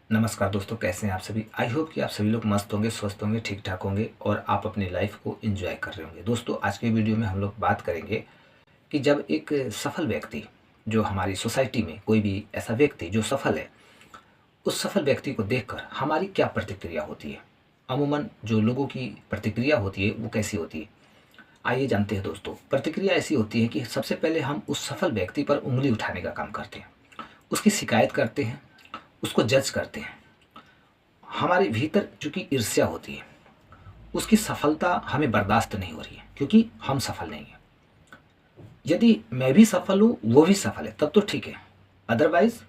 नमस्कार दोस्तों, कैसे हैं आप सभी। आई होप कि आप सभी लोग मस्त होंगे, स्वस्थ होंगे, ठीक ठाक होंगे और आप अपनी लाइफ को एंजॉय कर रहे होंगे। दोस्तों, आज के वीडियो में हम लोग बात करेंगे कि जब एक सफल व्यक्ति, जो हमारी सोसाइटी में कोई भी ऐसा व्यक्ति जो सफल है, उस सफल व्यक्ति को देखकर हमारी क्या प्रतिक्रिया होती है। अमूमन जो लोगों की प्रतिक्रिया होती है वो कैसी होती है, आइए जानते हैं। दोस्तों, प्रतिक्रिया ऐसी होती है कि सबसे पहले हम उस सफल व्यक्ति पर उंगली उठाने का काम करते हैं, उसकी शिकायत करते हैं, उसको जज करते हैं। हमारे भीतर चूंकि ईर्ष्या होती है, उसकी सफलता हमें बर्दाश्त नहीं हो रही है क्योंकि हम सफल नहीं हैं। यदि मैं भी सफल हूँ, वो भी सफल है, तब तो ठीक है। अदरवाइज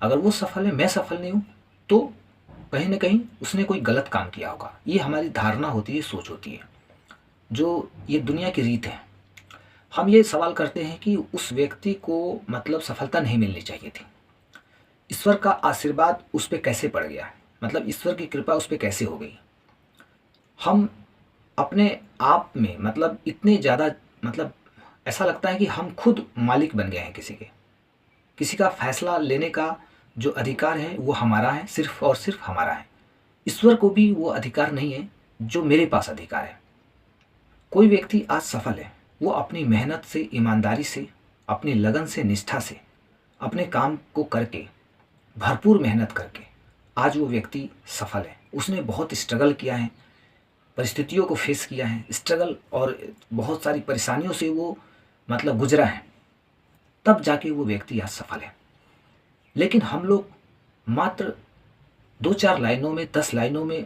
अगर वो सफल है, मैं सफल नहीं हूँ, तो कहीं ना कहीं उसने कोई गलत काम किया होगा। ये हमारी धारणा होती है, सोच होती है, जो ये दुनिया की रीत है। हम ये सवाल करते हैं कि उस व्यक्ति को मतलब सफलता नहीं मिलनी चाहिए थी, ईश्वर का आशीर्वाद उस पर कैसे पड़ गया, मतलब ईश्वर की कृपा उस पर कैसे हो गई। हम अपने आप में मतलब इतने ज़्यादा, मतलब ऐसा लगता है कि हम खुद मालिक बन गए हैं। किसी का फैसला लेने का जो अधिकार है वो हमारा है, सिर्फ और सिर्फ हमारा है। ईश्वर को भी वो अधिकार नहीं है जो मेरे पास अधिकार है। कोई व्यक्ति आज सफल है, वो अपनी मेहनत से, ईमानदारी से, अपनी लगन से, निष्ठा से अपने काम को करके, भरपूर मेहनत करके आज वो व्यक्ति सफल है। उसने बहुत स्ट्रगल किया है, परिस्थितियों को फेस किया है, स्ट्रगल और बहुत सारी परेशानियों से वो मतलब गुजरा है, तब जाके वो व्यक्ति आज सफल है। लेकिन हम लोग मात्र 2-4 लाइनों में, 10 लाइनों में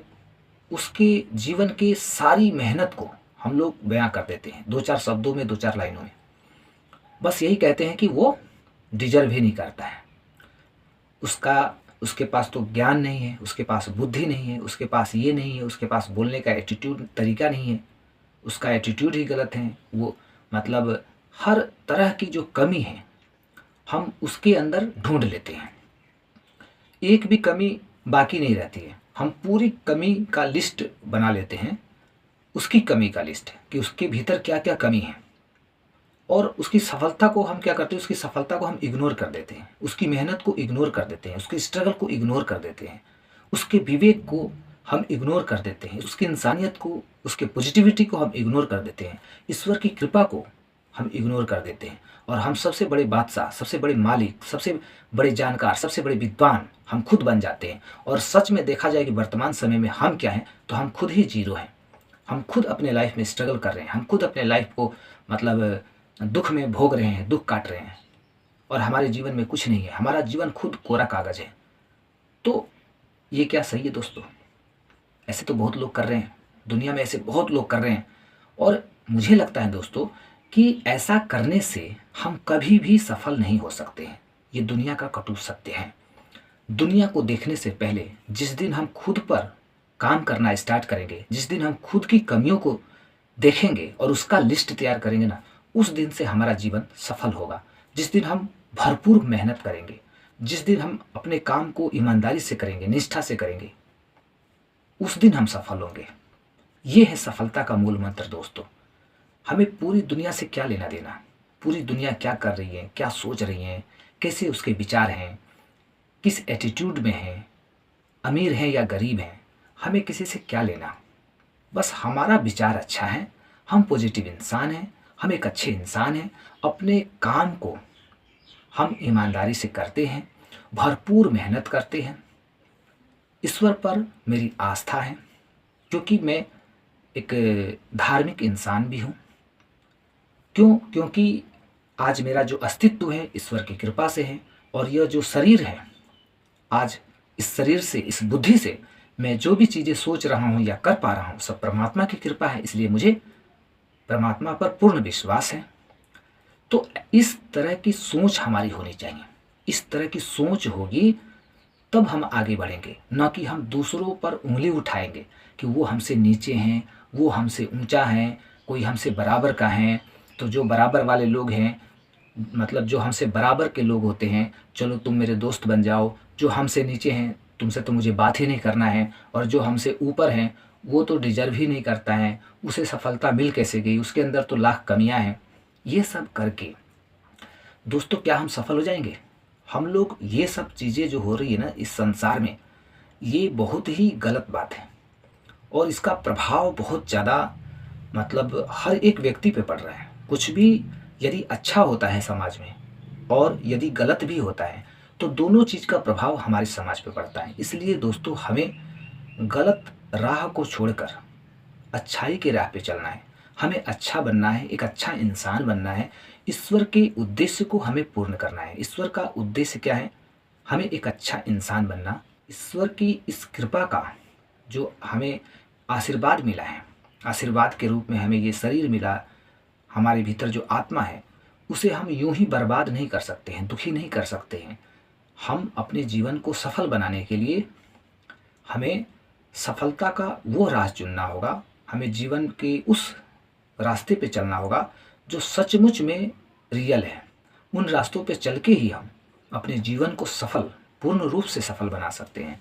उसके जीवन की सारी मेहनत को हम लोग बयां कर देते हैं, 2-4 शब्दों में, 2-4 लाइनों में। बस यही कहते हैं कि वो डिजर्व ही नहीं करता है। उसके पास तो ज्ञान नहीं है, उसके पास बुद्धि नहीं है, उसके पास ये नहीं है, उसके पास बोलने का एटीट्यूड, तरीका नहीं है, उसका एटीट्यूड ही गलत है। वो मतलब हर तरह की जो कमी है हम उसके अंदर ढूंढ लेते हैं, एक भी कमी बाकी नहीं रहती है। हम पूरी कमी का लिस्ट बना लेते हैं, उसकी कमी का लिस्ट कि उसके भीतर क्या क्या कमी है, और उसकी सफलता को हम क्या करते हैं, उसकी सफलता को हम इग्नोर कर देते हैं, उसकी मेहनत को इग्नोर कर देते हैं, उसकी स्ट्रगल को इग्नोर कर देते हैं, उसके विवेक को हम इग्नोर कर देते हैं, उसकी इंसानियत को, उसके पॉजिटिविटी को हम इग्नोर कर देते हैं, ईश्वर की कृपा को हम इग्नोर कर देते हैं। और हम सबसे बड़े बादशाह, सबसे बड़े मालिक, सबसे बड़े जानकार, सबसे बड़े विद्वान हम खुद बन जाते हैं। और सच में देखा जाए कि वर्तमान समय में हम क्या हैं, तो हम खुद ही जीरो हैं। हम खुद अपने लाइफ में स्ट्रगल कर रहे हैं, हम खुद अपने लाइफ को मतलब दुख में भोग रहे हैं, दुख काट रहे हैं, और हमारे जीवन में कुछ नहीं है। हमारा जीवन खुद कोरा कागज है। तो ये क्या सही है दोस्तों? ऐसे तो बहुत लोग कर रहे हैं, दुनिया में ऐसे बहुत लोग कर रहे हैं। और मुझे लगता है दोस्तों कि ऐसा करने से हम कभी भी सफल नहीं हो सकते हैं। ये दुनिया का कटु सत्य है। दुनिया को देखने से पहले जिस दिन हम खुद पर काम करना स्टार्ट करेंगे, जिस दिन हम खुद की कमियों को देखेंगे और उसका लिस्ट तैयार करेंगे ना, उस दिन से हमारा जीवन सफल होगा। जिस दिन हम भरपूर मेहनत करेंगे, जिस दिन हम अपने काम को ईमानदारी से करेंगे, निष्ठा से करेंगे, उस दिन हम सफल होंगे। ये है सफलता का मूल मंत्र दोस्तों। हमें पूरी दुनिया से क्या लेना देना, पूरी दुनिया क्या कर रही है, क्या सोच रही है, कैसे उसके विचार हैं, किस एटीट्यूड में है, अमीर हैं या गरीब हैं, हमें किसी से क्या लेना। बस हमारा विचार अच्छा है, हम पॉजिटिव इंसान हैं, हम एक अच्छे इंसान हैं, अपने काम को हम ईमानदारी से करते हैं, भरपूर मेहनत करते हैं। ईश्वर पर मेरी आस्था है, क्योंकि मैं एक धार्मिक इंसान भी हूँ। क्योंकि आज मेरा जो अस्तित्व है ईश्वर की कृपा से है, और यह जो शरीर है, आज इस शरीर से, इस बुद्धि से मैं जो भी चीज़ें सोच रहा हूँ या कर पा रहा हूँ, सब परमात्मा की कृपा है। इसलिए मुझे परमात्मा पर पूर्ण विश्वास है। तो इस तरह की सोच हमारी होनी चाहिए। इस तरह की सोच होगी तब हम आगे बढ़ेंगे, ना कि हम दूसरों पर उंगली उठाएंगे कि वो हमसे नीचे हैं, वो हमसे ऊंचा है, कोई हमसे बराबर का है। तो जो बराबर वाले लोग हैं, मतलब जो हमसे बराबर के लोग होते हैं, चलो तुम मेरे दोस्त बन जाओ। जो हमसे नीचे हैं, तुमसे तो मुझे बात ही नहीं करना है। और जो हमसे ऊपर हैं, वो तो डिजर्व ही नहीं करता है, उसे सफलता मिल कैसे गई, उसके अंदर तो लाख कमियां हैं। ये सब करके दोस्तों क्या हम सफल हो जाएंगे? हम लोग ये सब चीज़ें जो हो रही है ना इस संसार में, ये बहुत ही गलत बात है और इसका प्रभाव बहुत ज़्यादा मतलब हर एक व्यक्ति पे पड़ रहा है। कुछ भी यदि अच्छा होता है समाज में और यदि गलत भी होता है तो दोनों चीज़ का प्रभाव हमारे समाज पे पड़ता है। इसलिए दोस्तों हमें गलत राह को छोड़कर अच्छाई के राह पे चलना है। हमें अच्छा बनना है, एक अच्छा इंसान बनना है। ईश्वर के उद्देश्य को हमें पूर्ण करना है। ईश्वर का उद्देश्य क्या है? हमें एक अच्छा इंसान बनना। ईश्वर की इस कृपा का जो हमें आशीर्वाद मिला है, आशीर्वाद के रूप में हमें ये शरीर मिला, हमारे भीतर जो आत्मा है उसे हम यूं ही बर्बाद नहीं कर सकते हैं, दुखी नहीं कर सकते हैं। हम अपने जीवन को सफल बनाने के लिए हमें सफलता का वो राह चुनना होगा। हमें जीवन के उस रास्ते पे चलना होगा जो सचमुच में रियल है। उन रास्तों पे चल के ही हम अपने जीवन को सफल, पूर्ण रूप से सफल बना सकते हैं।